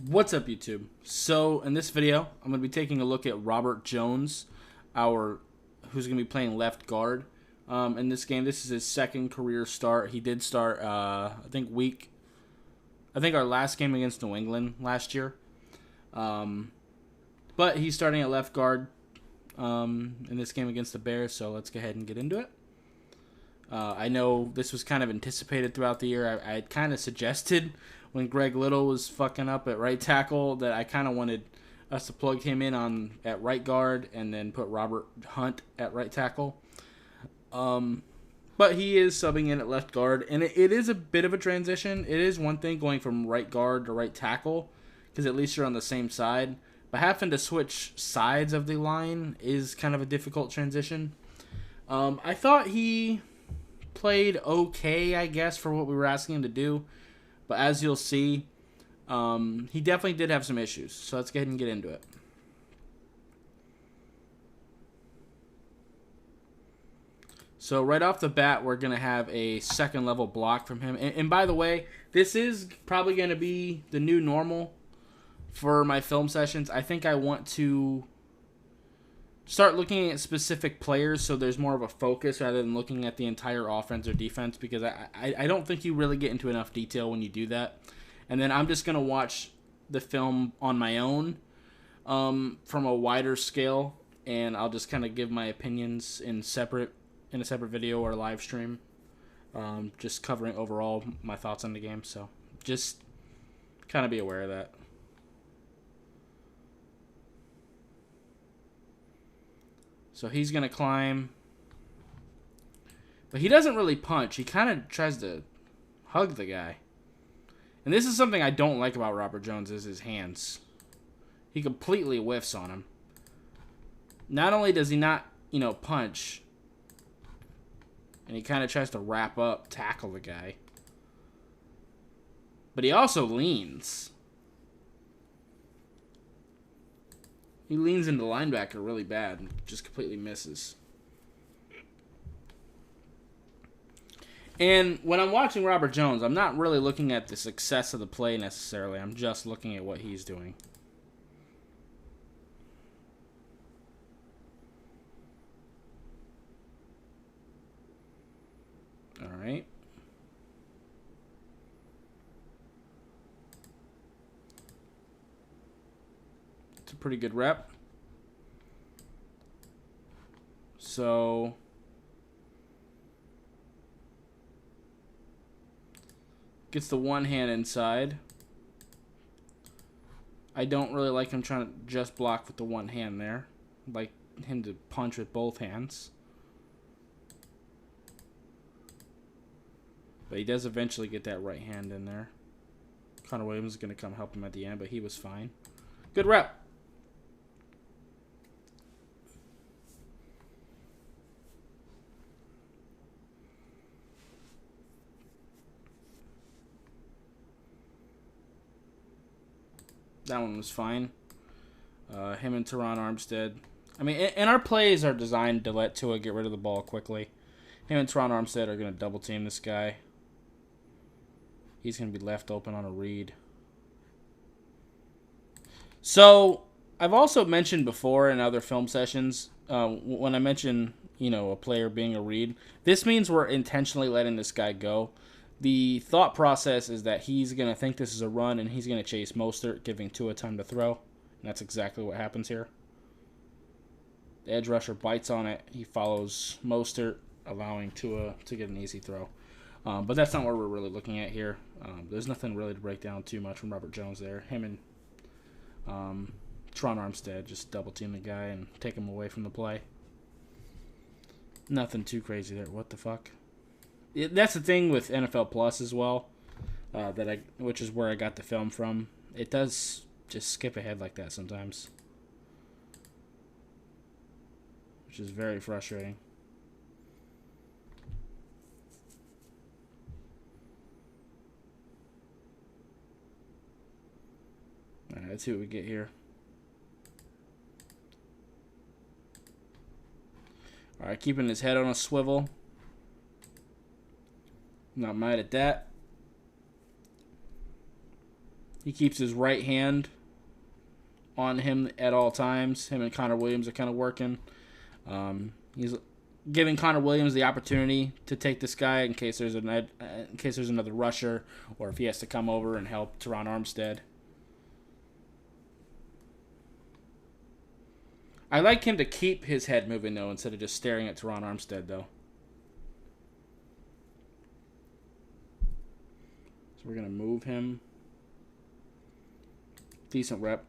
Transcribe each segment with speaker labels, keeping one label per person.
Speaker 1: What's up, YouTube? So in this video, I'm going to be taking a look at Robert Jones, who's going to be playing left guard in this game. This is his second career start. He did start, I think our last game against New England last year. But he's starting at left guard in this game against the Bears, so let's go ahead and get into it. I know this was kind of anticipated throughout the year. I had kind of suggested when Greg Little was fucking up at right tackle that I kind of wanted us to plug him in at right guard and then put Robert Hunt at right tackle. But he is subbing in at left guard, and it is a bit of a transition. It is one thing going from right guard to right tackle, because at least you're on the same side. But having to switch sides of the line is kind of a difficult transition. I thought he played okay, I guess, for what we were asking him to do. But as you'll see, he definitely did have some issues. So let's go ahead and get into it. So right off the bat, we're going to have a second level block from him. And by the way, this is probably going to be the new normal for my film sessions. I think I want to start looking at specific players so there's more of a focus rather than looking at the entire offense or defense, because I don't think you really get into enough detail when you do that. And then I'm just going to watch the film on my own from a wider scale, and I'll just kind of give my opinions in a separate video or live stream, just covering overall my thoughts on the game. So just kind of be aware of that. So he's going to climb. But he doesn't really punch. He kind of tries to hug the guy. And this is something I don't like about Robert Jones, is his hands. He completely whiffs on him. Not only does he not, punch, and he kind of tries to wrap up, tackle the guy, but he also leans. He leans into the linebacker really bad and just completely misses. And when I'm watching Robert Jones, I'm not really looking at the success of the play necessarily. I'm just looking at what he's doing. All right. It's a pretty good rep. So gets the one hand inside. I don't really like him trying to just block with the one hand there. I'd like him to punch with both hands. But he does eventually get that right hand in there. Connor Williams is going to come help him at the end, but he was fine. Good rep. That one was fine. Him and Teron Armstead. I mean, and our plays are designed to let Tua get rid of the ball quickly. Him and Teron Armstead are going to double team this guy. He's going to be left open on a read. So, I've also mentioned before in other film sessions, when I mention, a player being a read, this means we're intentionally letting this guy go. The thought process is that he's going to think this is a run and he's going to chase Mostert, giving Tua time to throw. And that's exactly what happens here. The edge rusher bites on it. He follows Mostert, allowing Tua to get an easy throw. But that's not what we're really looking at here. There's nothing really to break down too much from Robert Jones there. Him and Teron Armstead just double team the guy and take him away from the play. Nothing too crazy there. What the fuck? That's the thing with NFL Plus as well, which is where I got the film from. It does just skip ahead like that sometimes, which is very frustrating. All right, let's see what we get here. All right, keeping his head on a swivel. Not mad at that. He keeps his right hand on him at all times. Him and Connor Williams are kind of working. He's giving Connor Williams the opportunity to take this guy in case there's another rusher, or if he has to come over and help Teron Armstead. I like him to keep his head moving, though, instead of just staring at Teron Armstead, though. So we're going to move him. Decent rep.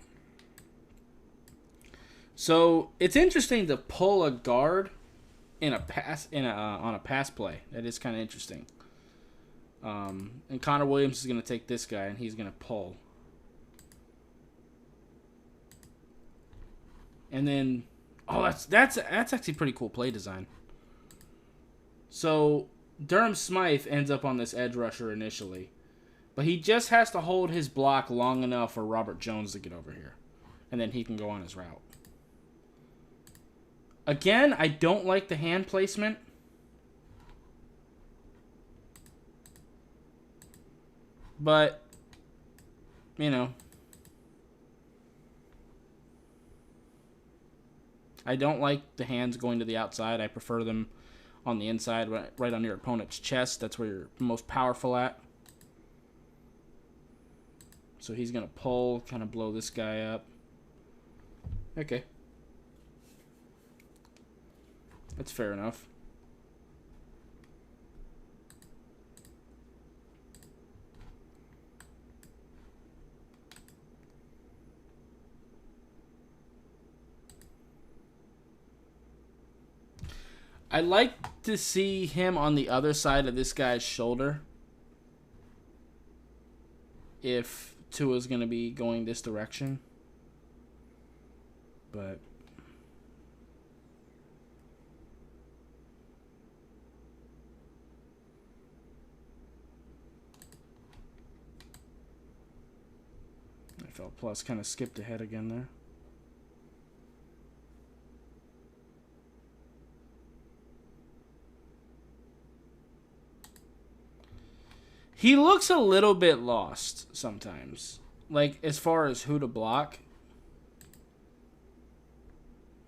Speaker 1: So it's interesting to pull a guard in a pass on a pass play. That is kind of interesting. And Connor Williams is going to take this guy, and he's going to pull. And then, that's actually pretty cool play design. So Durham Smythe ends up on this edge rusher initially, but he just has to hold his block long enough for Robert Jones to get over here, and then he can go on his route. Again, I don't like the hand placement. But, you know, I don't like the hands going to the outside. I prefer them on the inside, right on your opponent's chest. That's where you're most powerful at. So he's going to pull, kind of blow this guy up. Okay. That's fair enough. I like to see him on the other side of this guy's shoulder if Tua's going to be going this direction. But NFL Plus kind of skipped ahead again there. He looks a little bit lost sometimes. Like, as far as who to block.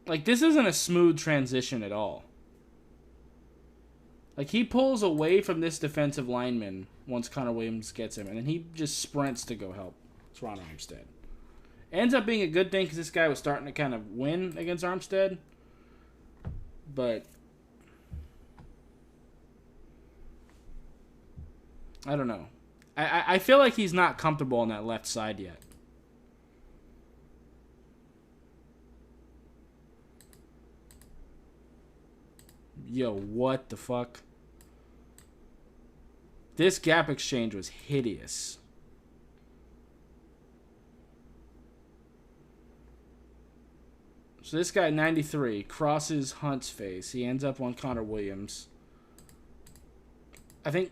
Speaker 1: Like, this isn't a smooth transition at all. Like, he pulls away from this defensive lineman once Connor Williams gets him, and then he just sprints to go help Teron Armstead. Ends up being a good thing because this guy was starting to kind of win against Armstead. But I don't know. I feel like he's not comfortable on that left side yet. Yo, what the fuck? This gap exchange was hideous. So this guy, 93, crosses Hunt's face. He ends up on Connor Williams. I think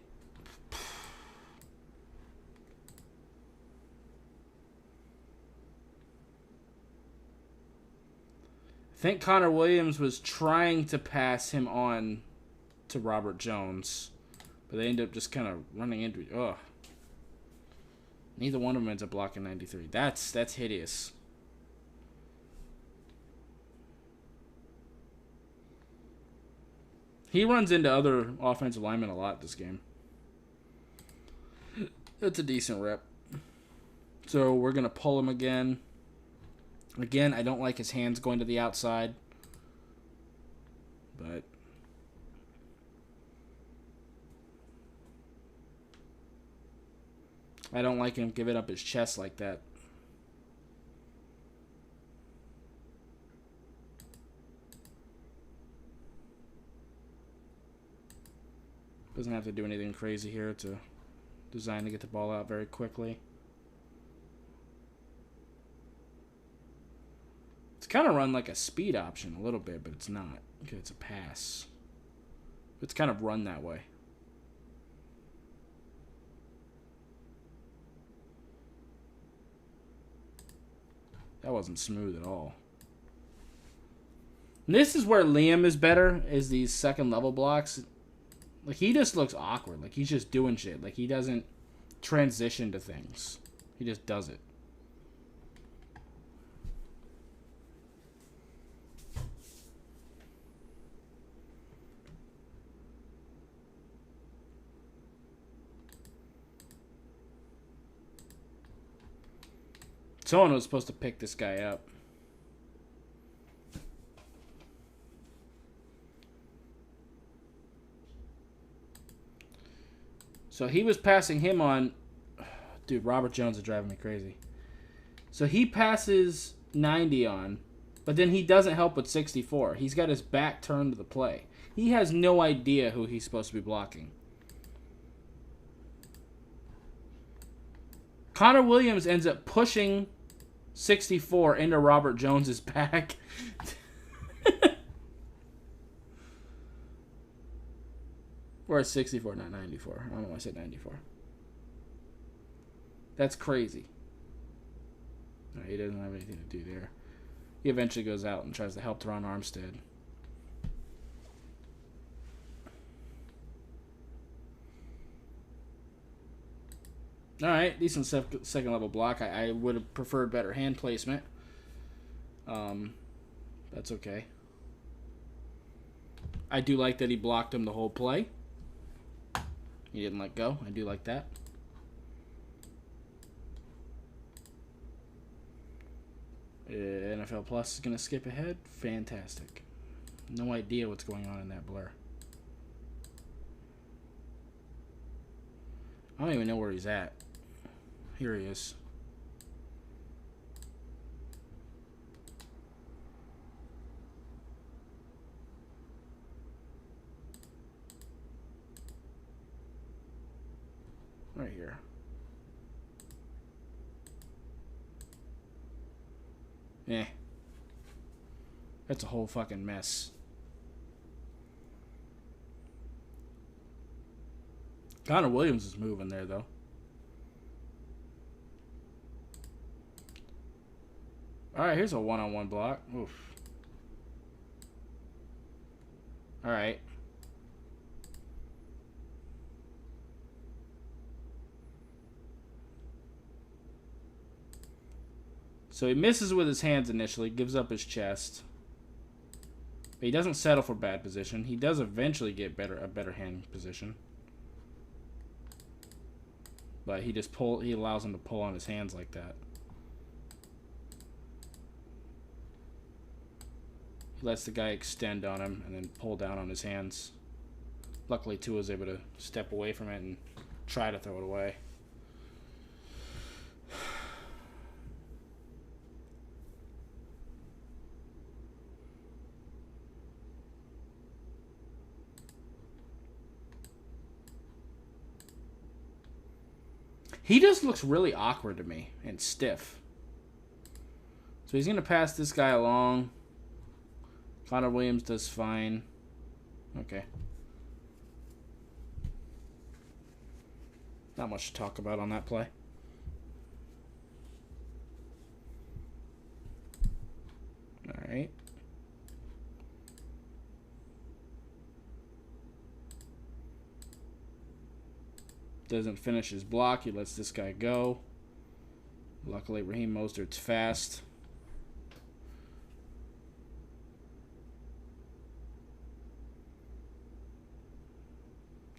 Speaker 1: Connor Williams was trying to pass him on to Robert Jones, but they end up just kind of running into it. Ugh. Neither one of them ends up blocking 93. That's hideous. He runs into other offensive linemen a lot this game. That's a decent rep. So we're going to pull him again. Again, I don't like his hands going to the outside. But I don't like him giving up his chest like that. Doesn't have to do anything crazy here. It's designed to get the ball out very quickly. It's kind of run like a speed option a little bit, but it's not. Okay, it's a pass. It's kind of run that way. That wasn't smooth at all. And this is where Liam is better, is these second level blocks. Like, he just looks awkward. Like, he's just doing shit. Like, he doesn't transition to things. He just does it. Someone was supposed to pick this guy up. So he was passing him on... Dude, Robert Jones is driving me crazy. So he passes 90 on, but then he doesn't help with 64. He's got his back turned to the play. He has no idea who he's supposed to be blocking. Connor Williams ends up pushing 64 into Robert Jones's back. Or 64, not 94. I don't know why I said 94. That's crazy. No, he doesn't have anything to do there. He eventually goes out and tries to help Teron Armstead. Alright, decent second level block. I would have preferred better hand placement. That's okay. I do like that he blocked him the whole play. He didn't let go. I do like that. NFL Plus is going to skip ahead. Fantastic. No idea what's going on in that blur. I don't even know where he's at. Here he is. Right here. Eh. That's a whole fucking mess. Connor Williams is moving there, though. Alright, here's a one-on-one block. Oof. Alright. So he misses with his hands initially, gives up his chest. But he doesn't settle for bad position. He does eventually get a better hand position. But he allows him to pull on his hands like that. He lets the guy extend on him and then pull down on his hands. Luckily, Tua was able to step away from it and try to throw it away. He just looks really awkward to me and stiff. So he's going to pass this guy along. Connor Williams does fine. Okay. Not much to talk about on that play. All right. Doesn't finish his block. He lets this guy go. Luckily, Raheem Mostert's fast.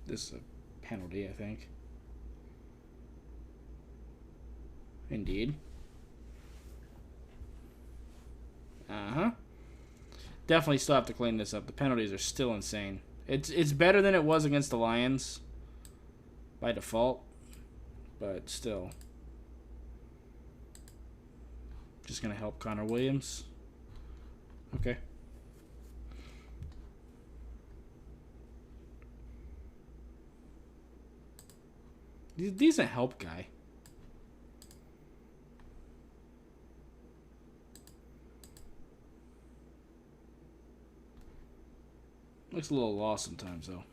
Speaker 1: This is a penalty, I think. Indeed. Uh-huh. Definitely still have to clean this up. The penalties are still insane. It's better than it was against the Lions by default, but still. Just going to help Connor Williams. Okay. He's a decent help guy. Looks a little lost sometimes, though.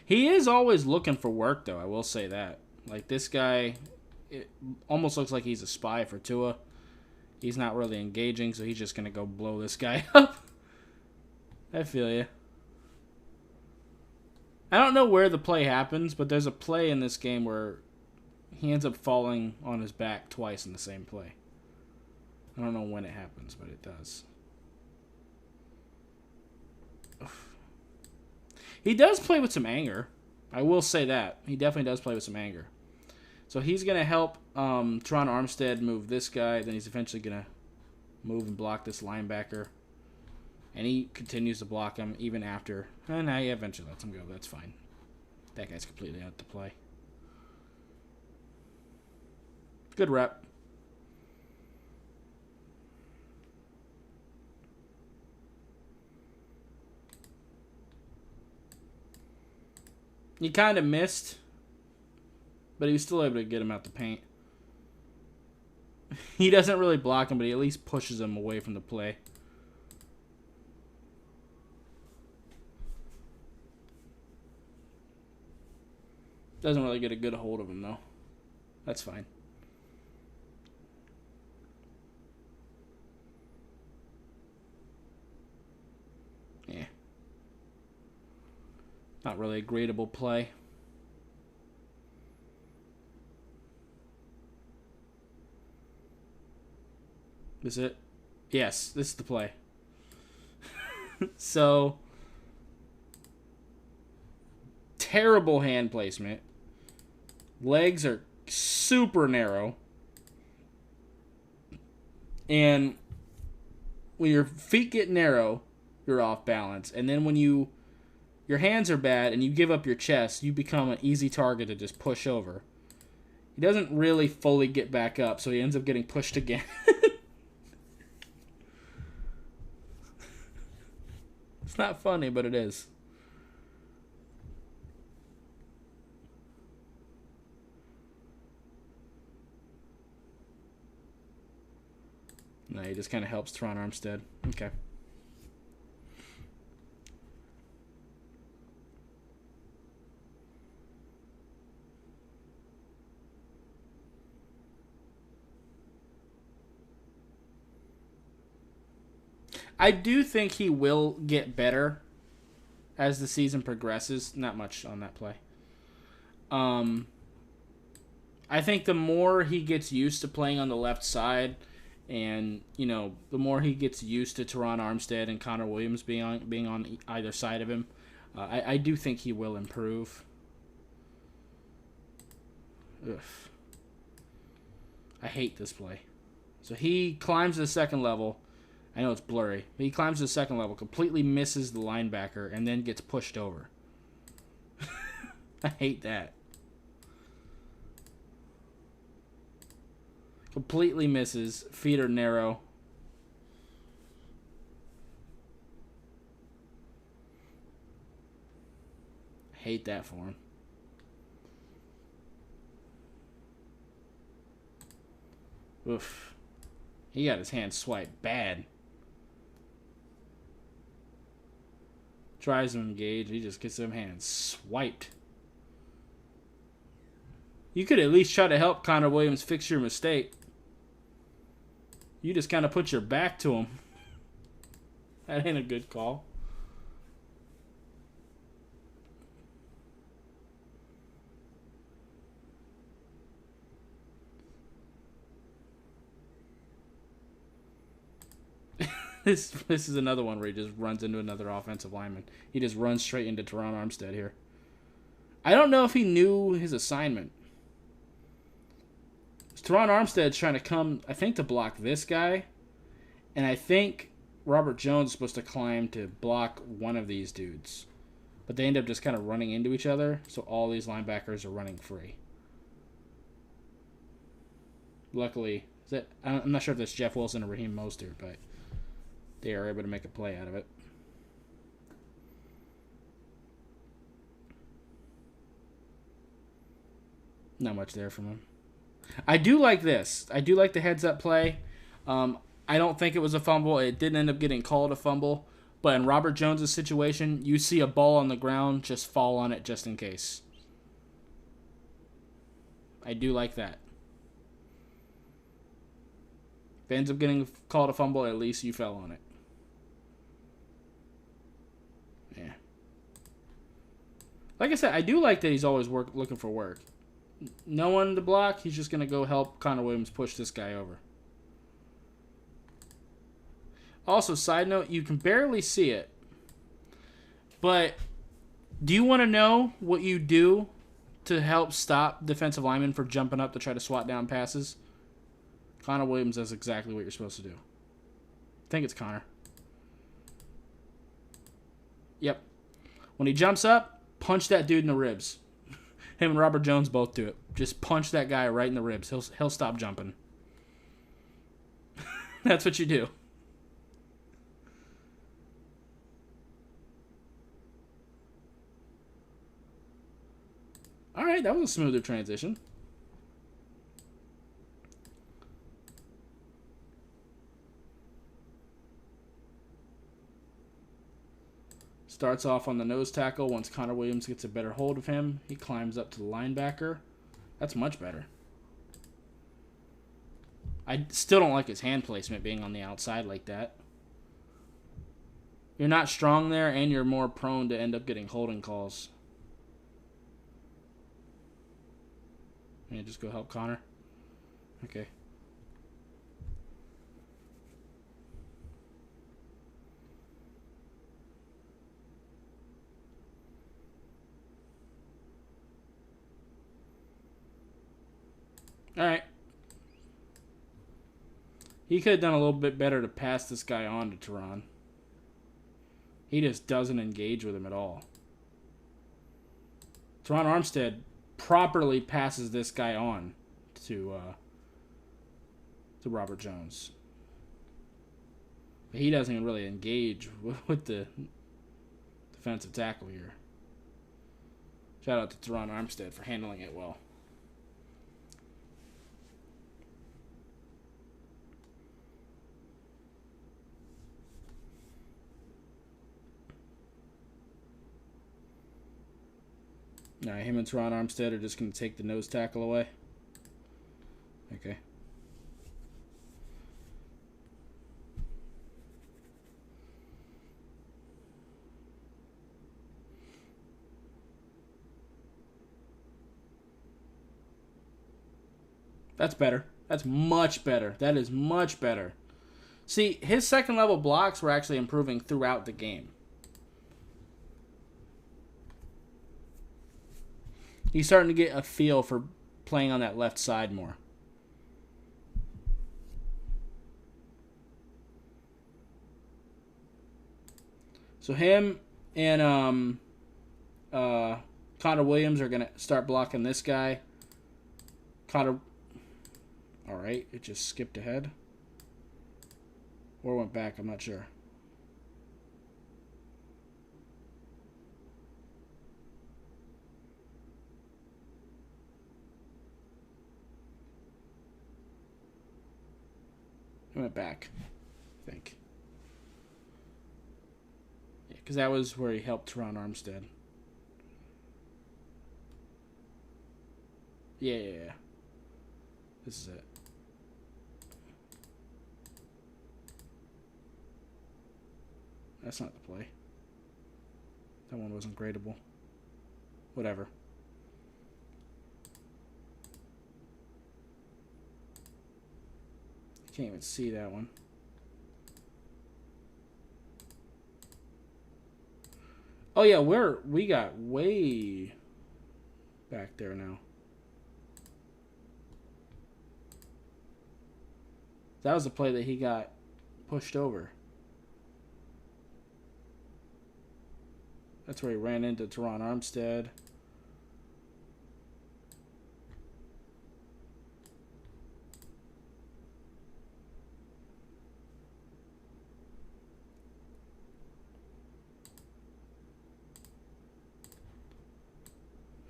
Speaker 1: He is always looking for work, though. I will say that. Like, this guy, it almost looks like he's a spy for Tua. He's not really engaging, so he's just going to go blow this guy up. I feel you. I don't know where the play happens, but there's a play in this game where he ends up falling on his back twice in the same play. I don't know when it happens, but it does. He does play with some anger. I will say that. He definitely does play with some anger. So he's going to help Teron Armstead move this guy. Then he's eventually going to move and block this linebacker. And he continues to block him even after. And he eventually lets him go. That's fine. That guy's completely out to play. Good rep. He kind of missed, but he was still able to get him out the paint. He doesn't really block him, but he at least pushes him away from the play. Doesn't really get a good hold of him, though. That's fine. Yeah. Not really a gradable play. Is it? Yes, this is the play. So, terrible hand placement. Legs are super narrow. And when your feet get narrow, you're off balance. And then when your hands are bad and you give up your chest, you become an easy target to just push over. He doesn't really fully get back up, so he ends up getting pushed again. It's not funny, but it is. No, he just kind of helps Teron Armstead. Okay. I do think he will get better as the season progresses. Not much on that play. I think the more he gets used to playing on the left side, and the more he gets used to Teron Armstead and Connor Williams being on either side of him, I do think he will improve. Ugh. I hate this play. So he climbs to the second level. I know it's blurry, but he climbs to the second level, completely misses the linebacker, and then gets pushed over. I hate that. Completely misses. Feet are narrow. I hate that for him. Oof. He got his hand swiped bad. Tries to engage. He just gets them hands swiped. You could at least try to help Connor Williams fix your mistake. You just kind of put your back to him. That ain't a good call. This is another one where he just runs into another offensive lineman. He just runs straight into Teron Armstead here. I don't know if he knew his assignment. Teron Armstead's trying to come, I think, to block this guy. And I think Robert Jones is supposed to climb to block one of these dudes. But they end up just kind of running into each other. So all these linebackers are running free. Luckily, I'm not sure if that's Jeff Wilson or Raheem Mostert, but they are able to make a play out of it. Not much there from him. I do like this. I do like the heads-up play. I don't think it was a fumble. It didn't end up getting called a fumble. But in Robert Jones' situation, you see a ball on the ground, just fall on it just in case. I do like that. If it ends up getting called a fumble, at least you fell on it. Yeah. Like I said, I do like that he's always looking for work. No one to block, he's just going to go help Connor Williams push this guy over. Also, side note, you can barely see it. But do you want to know what you do to help stop defensive linemen from jumping up to try to swat down passes? Connor Williams does exactly what you're supposed to do. I think it's Connor. Yep. When he jumps up, punch that dude in the ribs. Him and Robert Jones both do it. Just punch that guy right in the ribs. He'll stop jumping. That's what you do. All right, that was a smoother transition. Starts off on the nose tackle. Once Connor Williams gets a better hold of him, he climbs up to the linebacker. That's much better. I still don't like his hand placement being on the outside like that. You're not strong there, and you're more prone to end up getting holding calls. Yeah, just go help Connor. Okay. All right. He could have done a little bit better to pass this guy on to Teron. He just doesn't engage with him at all. Teron Armstead properly passes this guy on to Robert Jones. But he doesn't even really engage with the defensive tackle here. Shout out to Teron Armstead for handling it well. Now, him and Teron Armstead are just going to take the nose tackle away. Okay. That's better. That's much better. That is much better. See, his second level blocks were actually improving throughout the game. He's starting to get a feel for playing on that left side more. So him and Connor Williams are going to start blocking this guy. Connor... Alright, it just skipped ahead. Or went back, I'm not sure. It went back, I think. Yeah, because that was where he helped Teron Armstead. Yeah. This is it. That's not the play. That one wasn't gradable. Whatever. Can't even see that one. Oh yeah, we got way back there now. That was the play that he got pushed over. That's where he ran into Teron Armstead.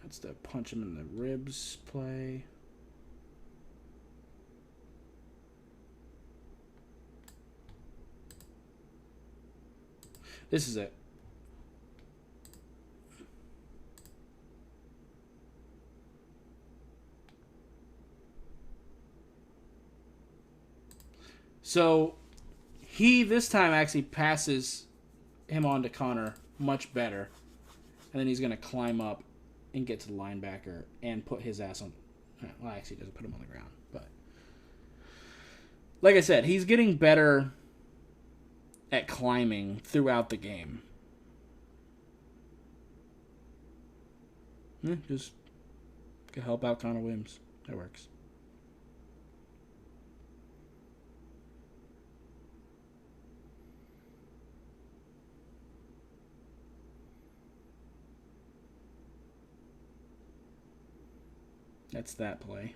Speaker 1: That's the punch him in the ribs play. This is it. So he this time actually passes him on to Connor much better. And then he's going to climb up and get to the linebacker and put his ass on. Well, actually, he doesn't put him on the ground. But like I said, he's getting better at climbing throughout the game. Just help out Connor Williams. That works. That's that play.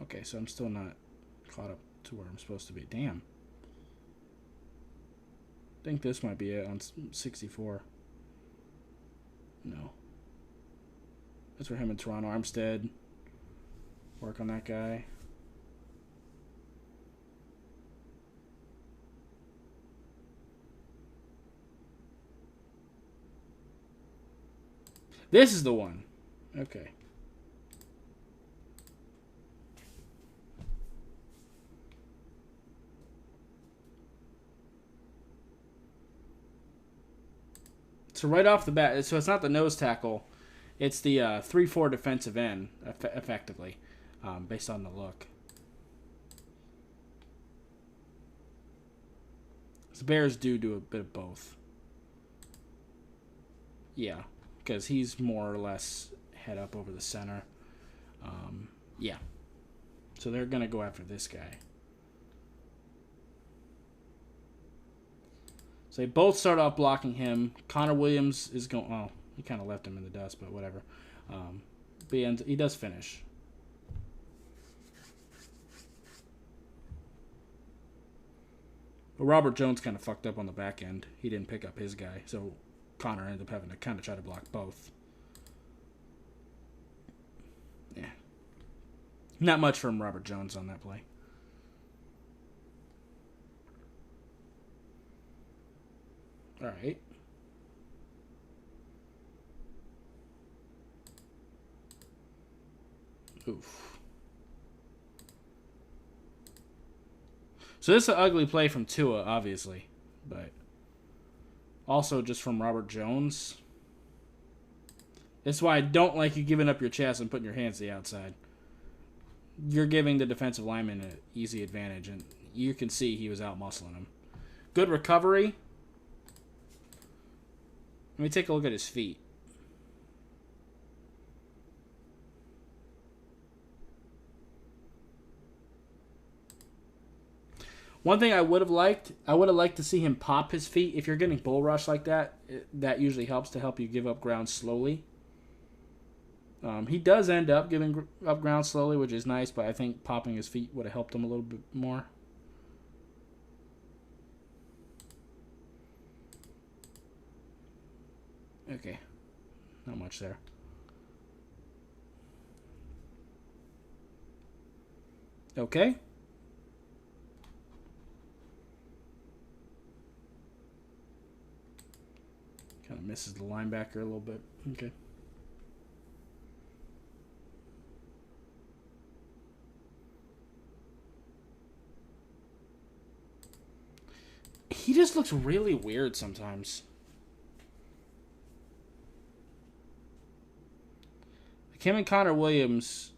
Speaker 1: Okay, so I'm still not caught up to where I'm supposed to be. Damn. I think this might be it on 64. No. That's where him and Toronto Armstead work on that guy. This is the one. Okay. So right off the bat, so it's not the nose tackle, it's the 3-4 defensive end, effectively, based on the look. The Bears do a bit of both. Yeah, because he's more or less head up over the center. Yeah. So they're going to go after this guy. So they both start off blocking him. Connor Williams is going... Oh, he kind of left him in the dust, but whatever. But he does finish. But Robert Jones kind of fucked up on the back end. He didn't pick up his guy, so Connor ended up having to kind of try to block both. Yeah. Not much from Robert Jones on that play. All right. Oof. So this is an ugly play from Tua, obviously. But also just from Robert Jones. That's why I don't like you giving up your chest and putting your hands to the outside. You're giving the defensive lineman an easy advantage, and you can see he was out muscling him. Good recovery. Let me take a look at his feet. One thing I would have liked to see him pop his feet. If you're getting bull rush like that, that usually helps to help you give up ground slowly. He does end up giving up ground slowly, which is nice, but I think popping his feet would have helped him a little bit more. Okay. Not much there. Okay. Kind of misses the linebacker a little bit. Okay. He just looks really weird sometimes. Him and Connor Williams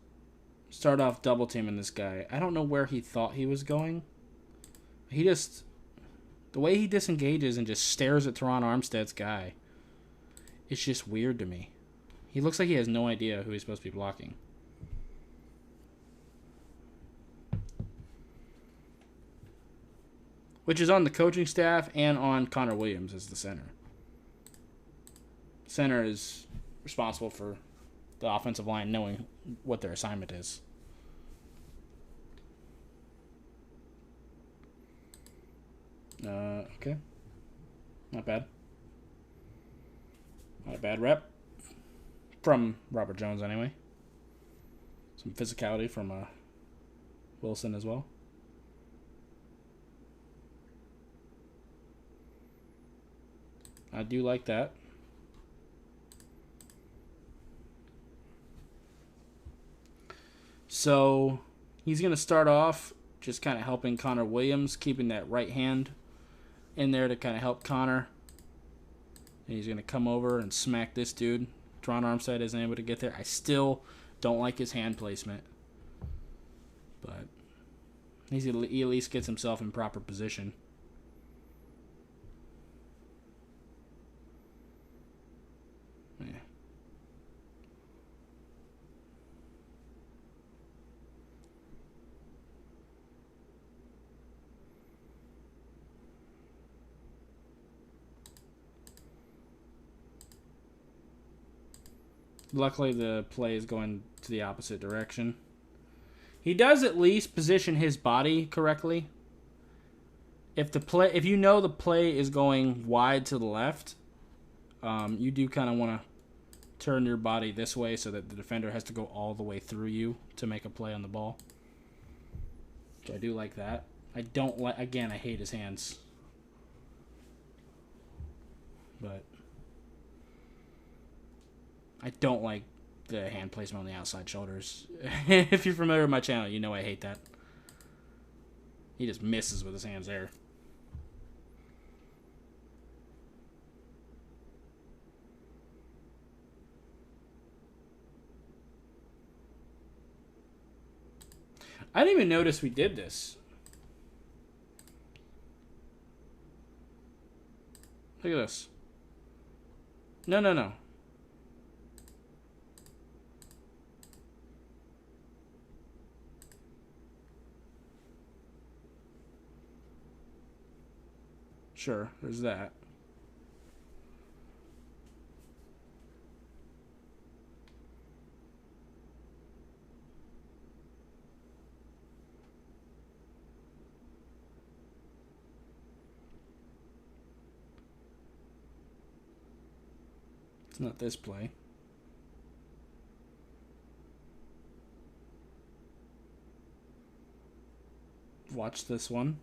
Speaker 1: start off double teaming this guy. I don't know where he thought he was going. The way he disengages and just stares at Teron Armstead's guy, it's just weird to me. He looks like he has no idea who he's supposed to be blocking. Which is on the coaching staff and on Connor Williams as the center. Center is responsible for the offensive line knowing what their assignment is. Okay. Not bad. Not a bad rep. From Robert Jones, anyway. Some physicality from Wilson as well. I do like that. So he's going to start off just kind of helping Connor Williams, keeping that right hand in there to kind of help Connor. And he's going to come over and smack this dude. Teron Armstead isn't able to get there. I still don't like his hand placement. But he at least gets himself in proper position. Yeah. Luckily, the play is going to the opposite direction. He does at least position his body correctly. If you know the play is going wide to the left, you do kind of want to turn your body this way so that the defender has to go all the way through you to make a play on the ball. So I do like that. I don't like. Again, I hate his hands, but I don't like the hand placement on the outside shoulders. If you're familiar with my channel, you know I hate that. He just misses with his hands there. I didn't even notice we did this. Look at this. No. Sure, there's that. It's not this play. Watch this one.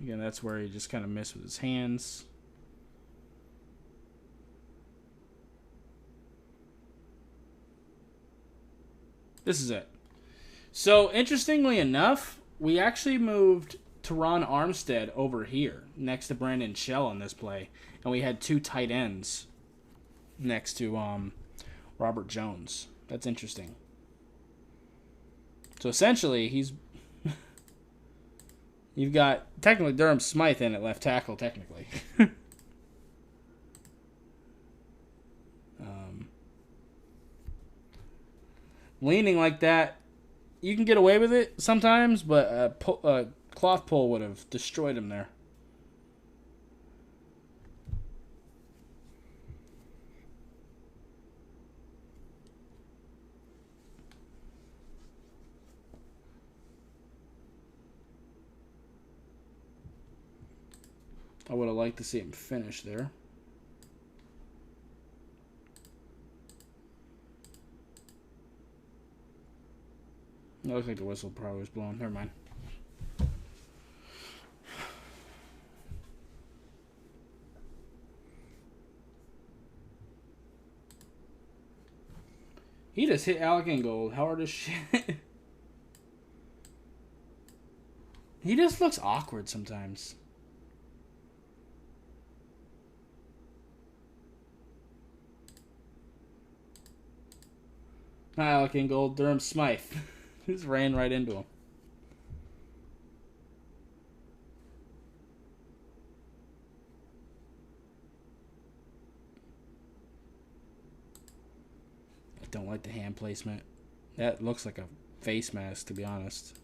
Speaker 1: Again, that's where he just kind of missed with his hands. This is it. So, interestingly enough, we actually moved Teron Armstead over here next to Brandon Shell on this play. And we had two tight ends next to Robert Jones. That's interesting. So, essentially, you've got, technically, Durham Smythe in at left tackle, technically. Leaning like that, you can get away with it sometimes, but a cloth pull would have destroyed him there. I would have liked to see him finish there. It looks like the whistle probably was blown. Never mind. He just hit Alec Ingold hard as shit. He just looks awkward sometimes. Not Alec Ingold, Durham Smythe. Just ran right into him. I don't like the hand placement. That looks like a face mask, to be honest.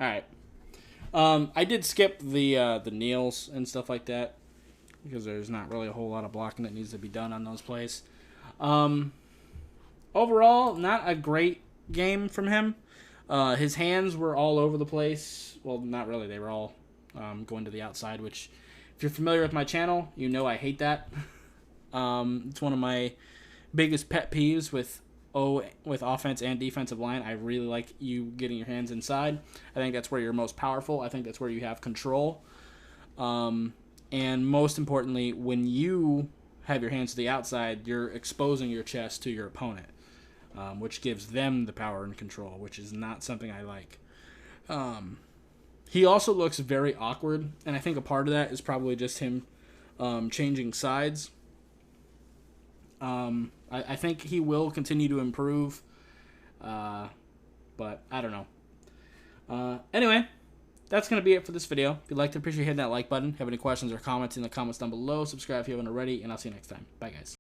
Speaker 1: Alright. I did skip the kneels and stuff like that, because there's not really a whole lot of blocking that needs to be done on those plays. Overall, not a great game from him. His hands were all over the place. Well, not really. They were all going to the outside, which, if you're familiar with my channel, you know I hate that. It's one of my biggest pet peeves with O with offense and defensive line. I really like you getting your hands inside. I think that's where you're most powerful. I think that's where you have control. And most importantly, when you have your hands to the outside, you're exposing your chest to your opponent, which gives them the power and control, which is not something I like. He also looks very awkward, and I think a part of that is probably just him changing sides. I think he will continue to improve, but I don't know. Anyway, that's going to be it for this video. If you liked it, appreciate hitting that like button. Have any questions or comments in the comments down below. Subscribe if you haven't already, and I'll see you next time. Bye, guys.